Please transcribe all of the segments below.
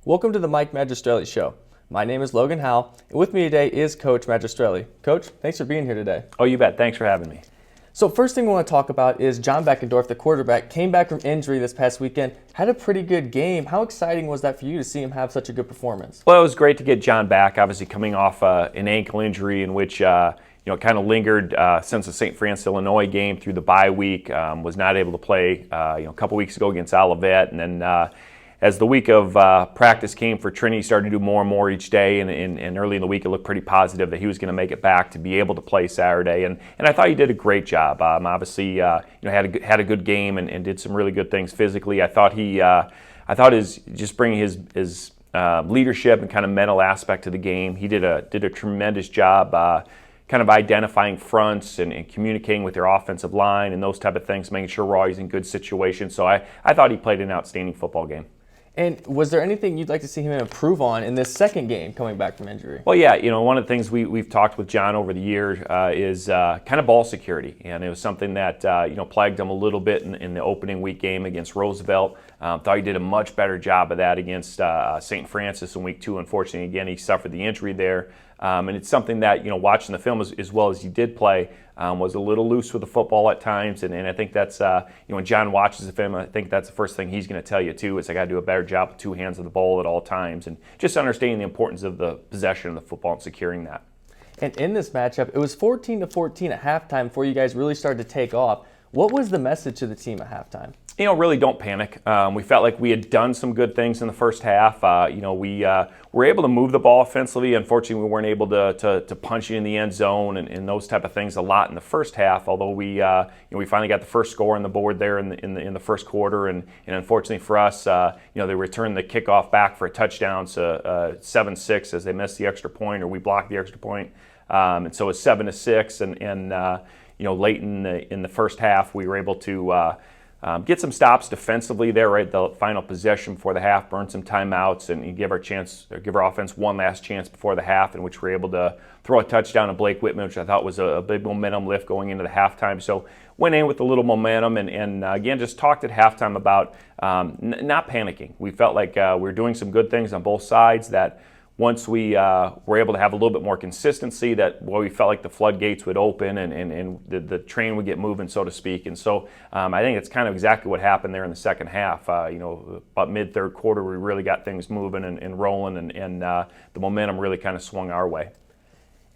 Welcome to the Mike Magistrelli Show. My name is Logan Howell, and with me today is Coach Magistrelli. Coach, thanks for being here today. Oh, you bet. Thanks for having me. So first thing we want to talk about is John Beckendorf, the quarterback, came back from injury this past weekend, had a pretty good game. How exciting was that for you to see him have such a good performance? Well, it was great to get John back, obviously coming off an ankle injury in which kind of lingered since the St. Francis, Illinois game through the bye week, was not able to play a couple weeks ago against Olivet, and then as the week of practice came for Trinity, he started to do more and more each day, and early in the week it looked pretty positive that he was going to make it back to be able to play Saturday, and I thought he did a great job. Obviously, had a good game and did some really good things physically. I thought his just bringing his leadership and kind of mental aspect to the game, he did a tremendous job. Kind of identifying fronts and communicating with their offensive line and those type of things, making sure we're always in good situations. So I thought he played an outstanding football game. And was there anything you'd like to see him improve on in this second game coming back from injury? Well, yeah, one of the things we've talked with John over the years is kind of ball security, and it was something that plagued him a little bit in the opening week game against Roosevelt. Thought he did a much better job of that against St. Francis in week 2. Unfortunately, again, he suffered the injury there. And it's something that, watching the film as well as he did play, was a little loose with the football at times. And I think that's, when John watches the film, I think that's the first thing he's going to tell you, too, is I got to do a better job with two hands of the ball at all times. And just understanding the importance of the possession of the football and securing that. And in this matchup, it was 14-14 at halftime before you guys really started to take off. What was the message to the team at halftime? Really don't panic. We felt like we had done some good things in the first half. We were able to move the ball offensively. Unfortunately, we weren't able to punch it in the end zone and those type of things a lot in the first half. Although we finally got the first score on the board there in the first quarter, and unfortunately for us, they returned the kickoff back for a touchdown, so 7-6 as they missed the extra point, or we blocked the extra point, and so it's 7-6. And late in the first half, we were able to get some stops defensively there, right? The final possession before the half, burn some timeouts, and give our offense one last chance before the half, in which we're able to throw a touchdown to Blake Whitman, which I thought was a big momentum lift going into the halftime. So went in with a little momentum, and again, just talked at halftime about not panicking. We felt like we were doing some good things on both sides, that once we were able to have a little bit more consistency, we felt like the floodgates would open and the train would get moving, so to speak. And so I think it's kind of exactly what happened there in the second half. About mid-third quarter, we really got things moving and rolling, and the momentum really kind of swung our way.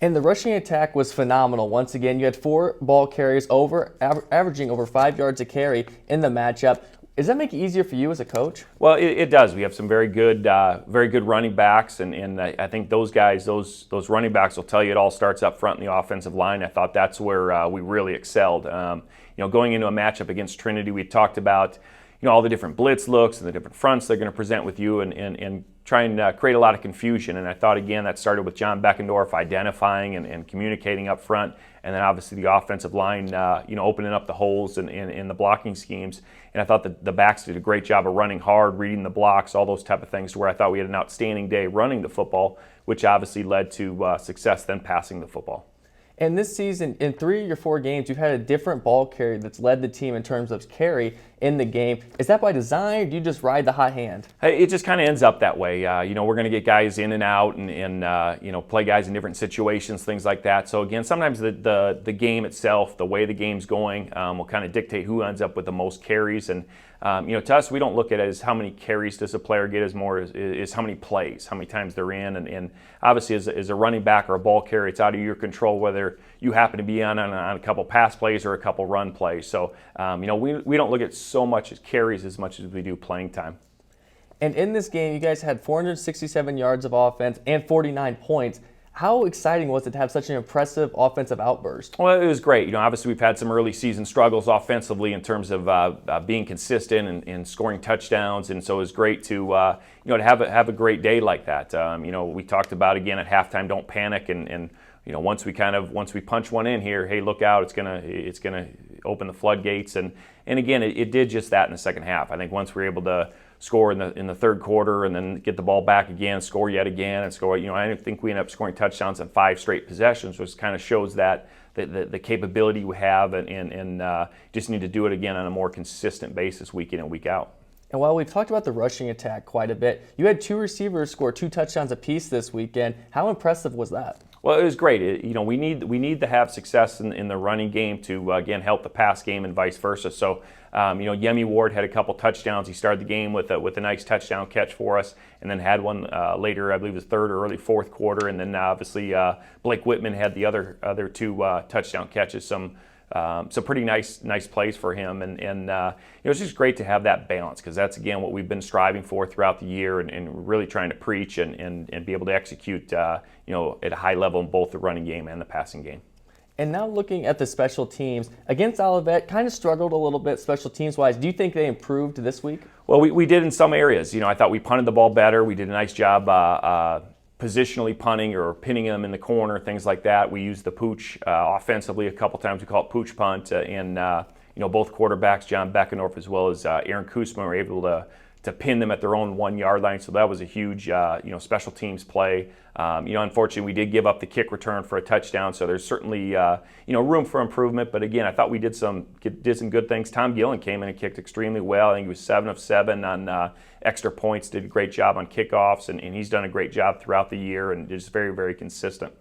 And the rushing attack was phenomenal. Once again, you had 4 ball carriers averaging over 5 yards a carry in the matchup. Does that make it easier for you as a coach? Well, it does. We have some very good running backs, and I think those guys, those running backs will tell you it all starts up front in the offensive line. I thought that's where we really excelled. Going into a matchup against Trinity, we talked about all the different blitz looks and the different fronts they're going to present with you, and try and create a lot of confusion. And I thought, again, that started with John Beckendorf identifying and communicating up front, and then obviously the offensive line, opening up the holes in the blocking schemes. And I thought that the backs did a great job of running hard, reading the blocks, all those type of things, to where I thought we had an outstanding day running the football, which obviously led to success then passing the football. And this season, in 3 of your 4 games, you've had a different ball carrier that's led the team in terms of carry in the game. Is that by design, or do you just ride the hot hand? It just kind of ends up that way. We're going to get guys in and out and play guys in different situations, things like that. So again, sometimes the game itself, the way the game's going, will kind of dictate who ends up with the most carries. And to us, we don't look at it as how many carries does a player get, as more is how many plays, how many times they're in. And obviously, as a running back or a ball carrier, it's out of your control whether you happen to be on a couple pass plays or a couple run plays. So, we don't look at so much as carries as much as we do playing time. And in this game, you guys had 467 yards of offense and 49 points. How exciting was it to have such an impressive offensive outburst? Well, it was great. Obviously we've had some early season struggles offensively in terms of being consistent and scoring touchdowns, and so it was great to to have a great day like that. We talked about, again, at halftime, don't panic, and once we punch one in here, hey, look out, it's gonna open the floodgates, and again, it did just that in the second half. I think once we were able to score in the third quarter and then get the ball back again, score yet again, and score. I think we ended up scoring touchdowns on 5 straight possessions, which kind of shows that the capability we have, and just need to do it again on a more consistent basis week in and week out. And while we've talked about the rushing attack quite a bit, you had 2 receivers score 2 touchdowns apiece this weekend. How impressive was that? Well, it was great. We need to have success in the running game to again help the pass game and vice versa. So Yemi Ward had a couple touchdowns. He started the game with a nice touchdown catch for us, and then had one later, I believe it was third or early fourth quarter. And then obviously Blake Whitman had the other 2 touchdown catches. Some pretty nice plays for him, and it's just great to have that balance, because that's again what we've been striving for throughout the year, and really trying to preach and be able to execute at a high level in both the running game and the passing game. And now looking at the special teams, against Olivet, kind of struggled a little bit special teams wise. Do you think they improved this week? Well, we did in some areas. I thought we punted the ball better. We did a nice job positionally punting or pinning them in the corner, things like that. We used the pooch offensively a couple times. We call it pooch punt, and both quarterbacks, John Beckendorf as well as Aaron Koosman, were able to pin them at their own 1 yard line. So that was a huge special teams play. Unfortunately, we did give up the kick return for a touchdown, so there's certainly room for improvement. But again, I thought we did some good things. Tom Gillen came in and kicked extremely well. I think he was 7 of 7 on extra points. Did a great job on kickoffs, and he's done a great job throughout the year, and just very, very consistent.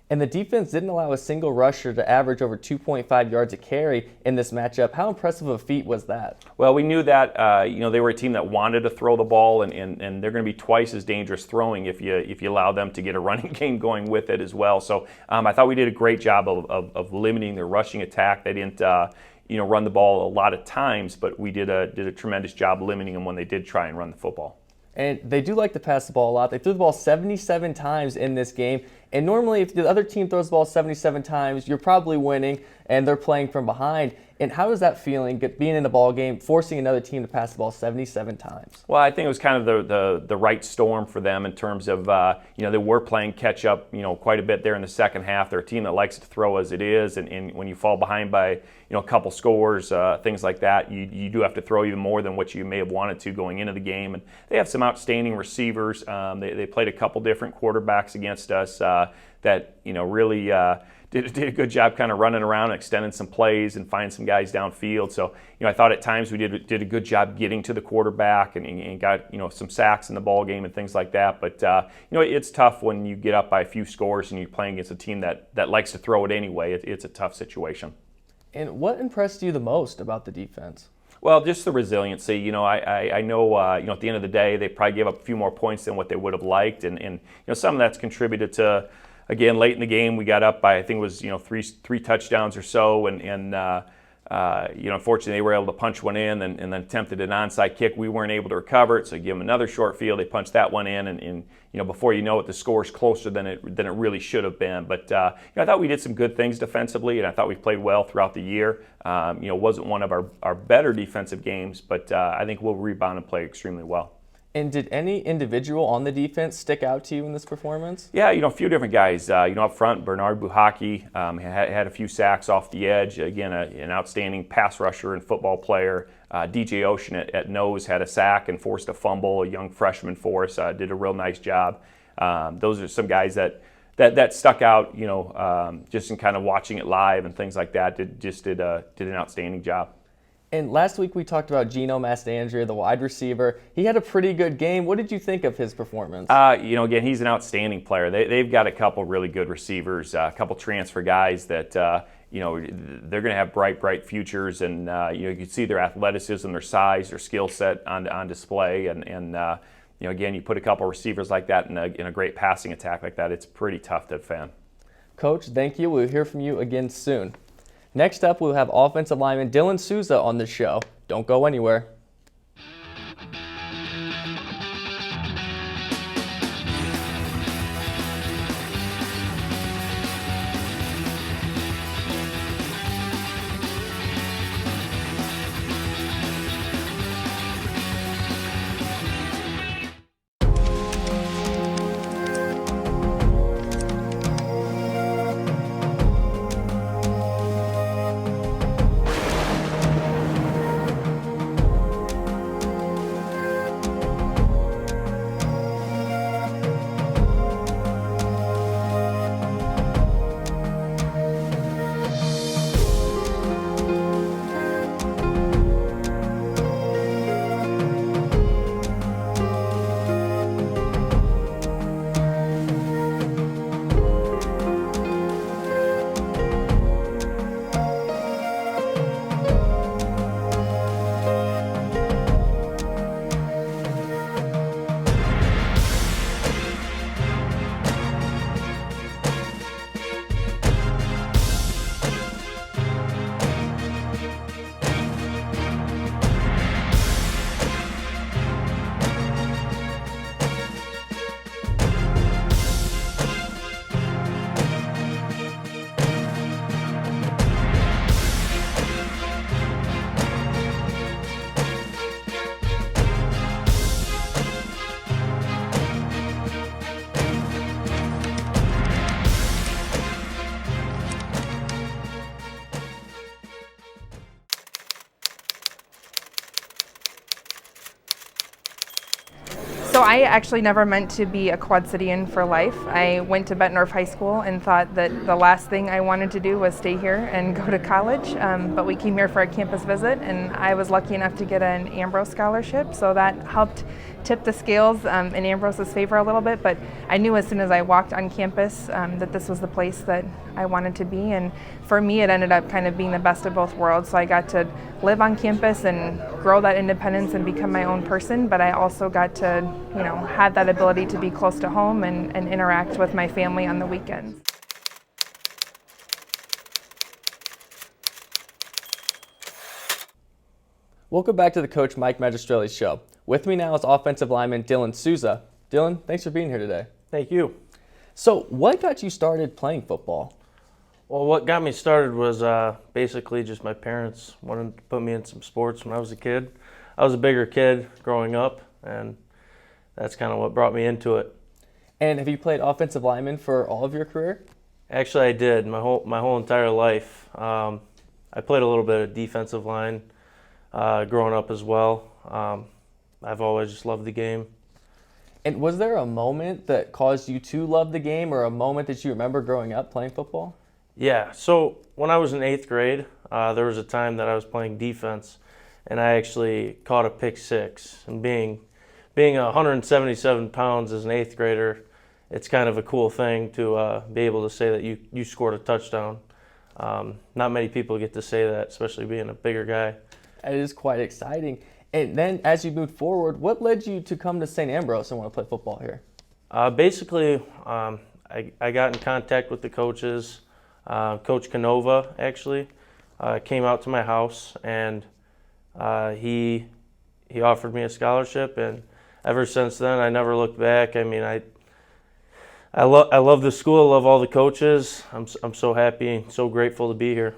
And the defense didn't allow a single rusher to average over 2.5 yards a carry in this matchup. How impressive a feat was that? Well, we knew that they were a team that wanted to throw the ball, and they're going to be twice as dangerous throwing if you allow them to get a running game going with it as well. So I thought we did a great job of limiting their rushing attack. They didn't run the ball a lot of times, but we did a tremendous job limiting them when they did try and run the football. And they do like to pass the ball a lot. They threw the ball 77 times in this game. And normally, if the other team throws the ball 77 times, you're probably winning, and they're playing from behind. And how is that feeling, being in a ball game, forcing another team to pass the ball 77 times? Well, I think it was kind of the right storm for them in terms of, they were playing catch up, quite a bit there in the second half. They're a team that likes to throw as it is, and when you fall behind by, a couple scores, things like that, you do have to throw even more than what you may have wanted to going into the game. And they have some outstanding receivers. They played a couple different quarterbacks against us that, really did a good job kind of running around and extending some plays and finding some guys downfield. So, I thought at times we did a good job getting to the quarterback and got, some sacks in the ball game and things like that. But, it's tough when you get up by a few scores and you're playing against a team that likes to throw it anyway. It's a tough situation. And what impressed you the most about the defense? Well, just the resiliency. I know, at the end of the day, they probably gave up a few more points than what they would have liked. And some of that's contributed to, again, late in the game, we got up by, I think it was, three touchdowns or so. And unfortunately, they were able to punch one in and then attempted an onside kick. We weren't able to recover it, so give them another short field. They punched that one in, and before you know it, the score's closer than it really should have been. But I thought we did some good things defensively, and I thought we played well throughout the year. Wasn't one of our better defensive games, but I think we'll rebound and play extremely well. And did any individual on the defense stick out to you in this performance? Yeah, a few different guys. Up front, Bernard Buhaki had a few sacks off the edge. Again, an outstanding pass rusher and football player. DJ Ocean at nose had a sack and forced a fumble. A young freshman for us did a real nice job. Those are some guys that stuck out. Just in kind of watching it live and things like that. Did an outstanding job. And last week we talked about Gino Mastandrea, the wide receiver. He had a pretty good game. What did you think of his performance? Again, he's an outstanding player. They've got a couple really good receivers, a couple transfer guys that, they're going to have bright futures. And, you can see their athleticism, their size, their skill set on display. And again, you put a couple receivers like that in a great passing attack like that, it's pretty tough to defend. Coach, thank you. We'll hear from you again soon. Next up, we'll have offensive lineman Dylan Souza on the show. Don't go anywhere. So I actually never meant to be a Quad Cityan for life. I went to Bettendorf High School and thought that the last thing I wanted to do was stay here and go to college. But we came here for a campus visit, and I was lucky enough to get an Ambrose scholarship. So that helped tip the scales in Ambrose's favor a little bit. But I knew as soon as I walked on campus that this was the place that I wanted to be. And for me, it ended up kind of being the best of both worlds. So I got to live on campus and grow that independence and become my own person. But I also got to, have that ability to be close to home and interact with my family on the weekends. Welcome back to the Coach Mike Magistrelli Show. With me now is offensive lineman Dylan Souza. Dylan, thanks for being here today. Thank you. So what got you started playing football? Well, what got me started was basically just my parents wanted to put me in some sports when I was a kid. I was a bigger kid growing up, and that's kind of what brought me into it. And have you played offensive lineman for all of your career? Actually, I did my whole entire life. I played a little bit of defensive line growing up as well. I've always just loved the game. And was there a moment that caused you to love the game, or a moment that you remember growing up playing football? Yeah, so when I was in 8th grade, there was a time that I was playing defense, and I actually caught a pick six. And being 177 pounds as an 8th grader, it's kind of a cool thing to be able to say that you scored a touchdown. Not many people get to say that, especially being a bigger guy. It is quite exciting. And then as you moved forward, what led you to come to St. Ambrose and want to play football here? Basically, I got in contact with the coaches. Coach Canova actually came out to my house, and he offered me a scholarship, and ever since then I never looked back. I mean, I love the school, I love all the coaches. I'm so happy, so grateful to be here.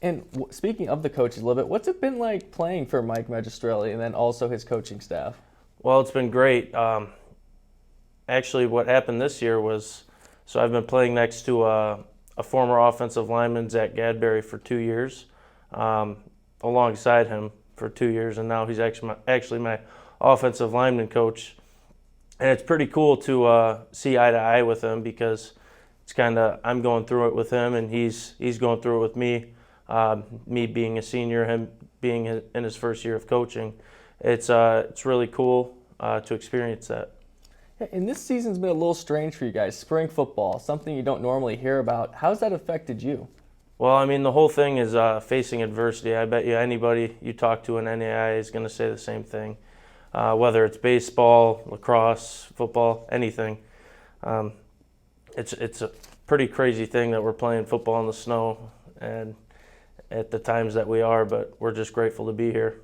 And speaking of the coaches a little bit, what's it been like playing for Mike Magistrelli and then also his coaching staff? Well, it's been great. Actually, what happened this year was, so I've been playing next to a former offensive lineman, Zach Gadberry, for 2 years, alongside him for 2 years, and now he's actually my offensive lineman coach. And it's pretty cool to see eye to eye with him, because it's kind of, I'm going through it with him, and he's going through it with me. Me being a senior, him being in his first year of coaching. It's really cool to experience that. Yeah, and this season's been a little strange for you guys. Spring football, something you don't normally hear about. How's that affected you? Well, I mean, the whole thing is facing adversity. I bet you anybody you talk to in NAI is going to say the same thing. Whether it's baseball, lacrosse, football, anything. It's a pretty crazy thing that we're playing football in the snow, and at the times that we are, but we're just grateful to be here.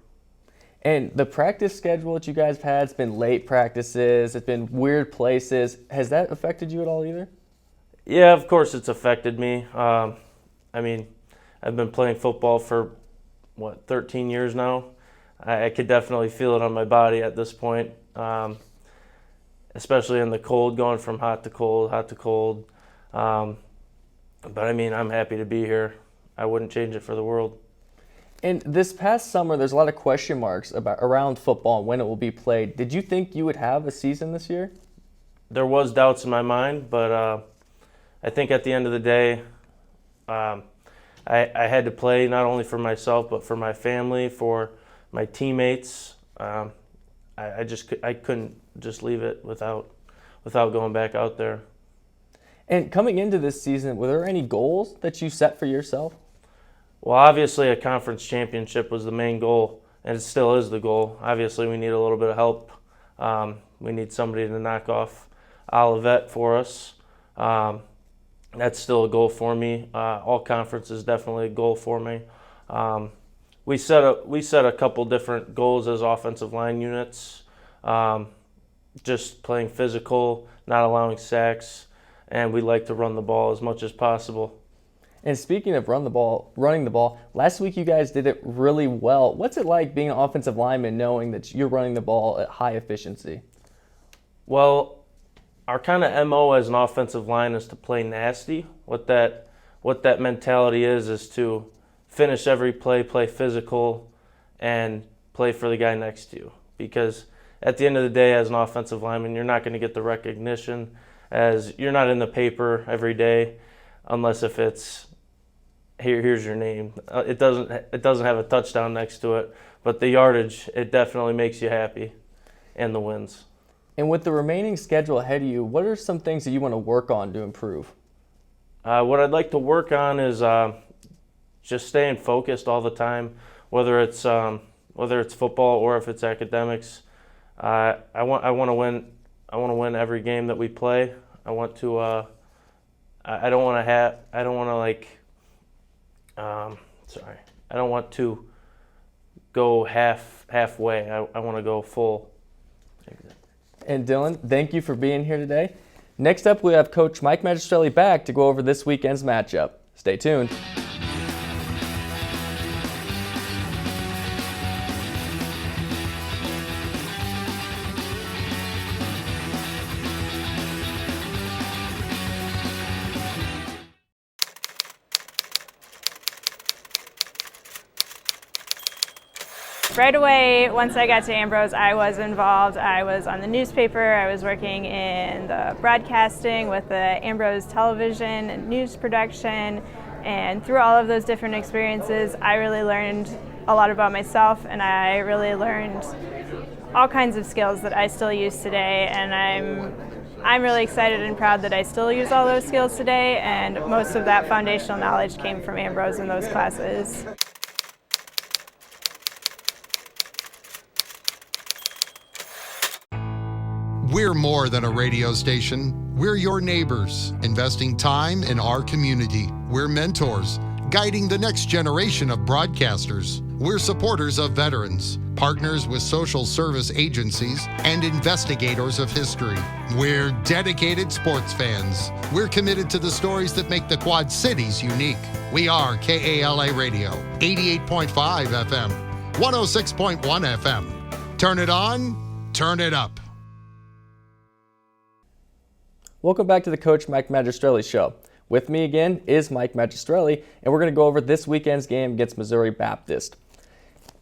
And the practice schedule that you guys have had, it's been late practices, it's been weird places. Has that affected you at all either? Yeah, of course it's affected me. I mean, I've been playing football for, 13 years now. I could definitely feel it on my body at this point, especially in the cold, going from hot to cold. But I mean, I'm happy to be here. I wouldn't change it for the world. And this past summer, there's a lot of question marks around football and when it will be played. Did you think you would have a season this year? There was doubts in my mind, but I think at the end of the day, I had to play not only for myself, but for my family, for my teammates. I couldn't just leave it without going back out there. And coming into this season, were there any goals that you set for yourself? Well, obviously a conference championship was the main goal, and it still is the goal. Obviously we need a little bit of help. We need somebody to knock off Olivet for us. That's still a goal for me. All conference is definitely a goal for me. We set a couple different goals as offensive line units. Just playing physical, not allowing sacks, and we like to run the ball as much as possible. And speaking of running the ball, last week you guys did it really well. What's it like being an offensive lineman knowing that you're running the ball at high efficiency? Well, our kind of MO as an offensive line is to play nasty. What that mentality is to finish every play, play physical, and play for the guy next to you. Because at the end of the day, as an offensive lineman, you're not going to get the recognition, as you're not in the paper every day, unless if it's here's your name. It doesn't have a touchdown next to it, but the yardage, it definitely makes you happy, and the wins. And with the remaining schedule ahead of you, what are some things that you want to work on to improve? What I'd like to work on is just staying focused all the time, whether it's football or if it's academics. I want to win. I want to win every game that we play. I want to. I don't want to go halfway. I want to go full. And Dylan, thank you for being here today. Next up, we have Coach Mike Magistrelli back to go over this weekend's matchup. Stay tuned. Right away, once I got to Ambrose, I was involved. I was on the newspaper. I was working in the broadcasting with the Ambrose television and news production. And through all of those different experiences, I really learned a lot about myself, and I really learned all kinds of skills that I still use today. And I'm really excited and proud that I still use all those skills today, and most of that foundational knowledge came from Ambrose in those classes. We're more than a radio station. We're your neighbors, investing time in our community. We're mentors, guiding the next generation of broadcasters. We're supporters of veterans, partners with social service agencies, and investigators of history. We're dedicated sports fans. We're committed to the stories that make the Quad Cities unique. We are KALA Radio, 88.5 FM, 106.1 FM. Turn it on, turn it up. Welcome back to the Coach Mike Magistrelli Show. With me again is Mike Magistrelli, and we're going to go over this weekend's game against Missouri Baptist.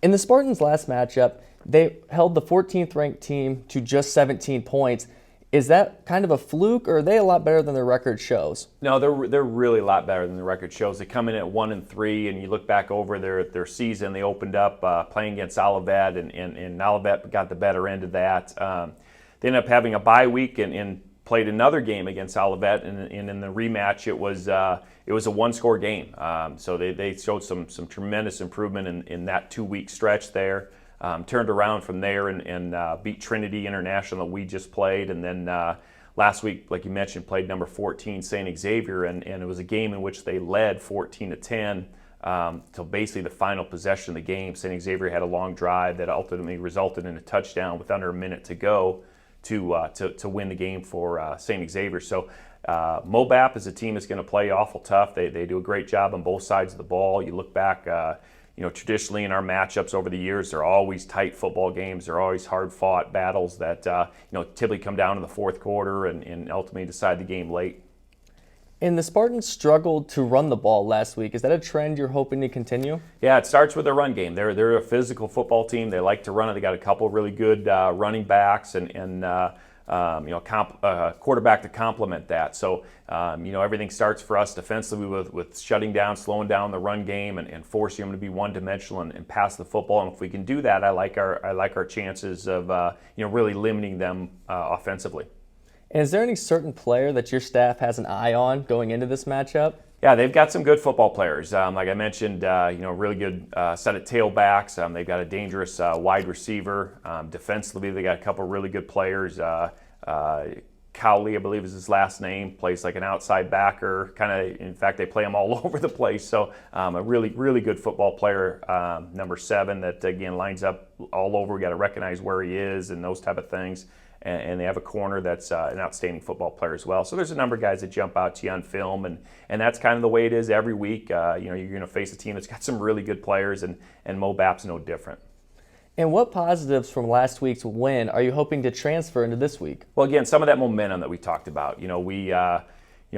In the Spartans' last matchup, they held the 14th ranked team to just 17 points. Is that kind of a fluke, or are they a lot better than their record shows? No, they're really a lot better than the record shows. They come in at 1-3, and you look back over their season. They opened up playing against Olivet, and Olivet got the better end of that. They ended up having a bye week and played another game against Olivet, and in the rematch it was a one-score game. So they showed some tremendous improvement in that 2-week stretch there. Turned around from there and beat Trinity International that we just played, and then last week, like you mentioned, played number 14 St. Xavier, and it was a game in which they led 14-10 till basically the final possession of the game. St. Xavier had a long drive that ultimately resulted in a touchdown with under a minute to go to win the game for St. Xavier. So MoBap is a team that's going to play awful tough. They do a great job on both sides of the ball. You look back, traditionally in our matchups over the years, they're always tight football games. They're always hard-fought battles that typically come down to the fourth quarter and ultimately decide the game late. And the Spartans struggled to run the ball last week. Is that a trend you're hoping to continue? Yeah, it starts with their run game. They're a physical football team. They like to run it. They got a couple of really good running backs and quarterback to complement that. So everything starts for us defensively with shutting down, slowing down the run game, and forcing them to be one-dimensional and pass the football. And if we can do that, I like our chances of really limiting them offensively. And is there any certain player that your staff has an eye on going into this matchup? Yeah, they've got some good football players. Like I mentioned, really good set of tailbacks. They've got a dangerous wide receiver. Defensively, they got a couple really good players. Cowley, I believe is his last name, plays like an outside backer. In fact, they play him all over the place. So a really, really good football player, number 7, that again lines up all over. We got to recognize where he is and those type of things. And they have a corner that's an outstanding football player as well. So there's a number of guys that jump out to you on film, and that's kind of the way it is every week. You're going to face a team that's got some really good players, and MoBap's no different. And what positives from last week's win are you hoping to transfer into this week? Well, again, some of that momentum that we talked about. We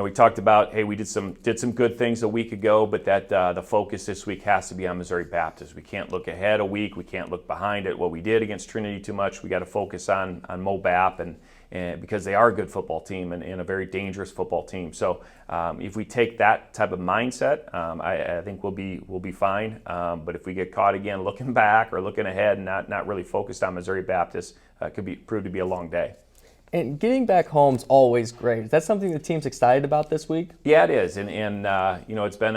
we talked about, hey, we did some good things a week ago, but that the focus this week has to be on Missouri Baptist. We can't look ahead a week. We can't look behind at what we did against Trinity too much. We got to focus on MoBap and because they are a good football team and a very dangerous football team. So if we take that type of mindset, I think we'll be fine. But if we get caught again looking back or looking ahead and not really focused on Missouri Baptist, it could prove to be a long day. And getting back home is always great. Is that something the team's excited about this week? Yeah, it is, and it's been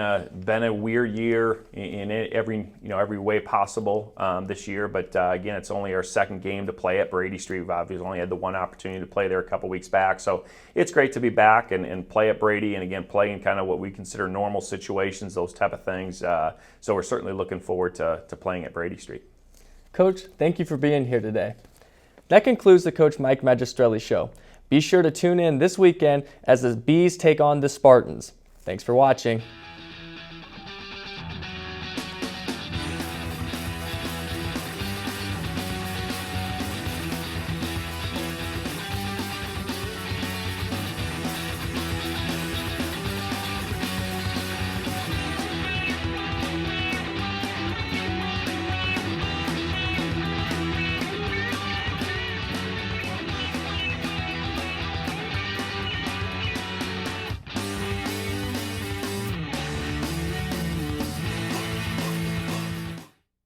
a weird year in every way possible this year. But again, it's only our second game to play at Brady Street. We've obviously only had the one opportunity to play there a couple weeks back, so it's great to be back and play at Brady, and again play in kind of what we consider normal situations, those type of things. So we're certainly looking forward to playing at Brady Street. Coach, thank you for being here today. That concludes the Coach Mike Magistrelli Show. Be sure to tune in this weekend as the Bees take on the Spartans. Thanks for watching.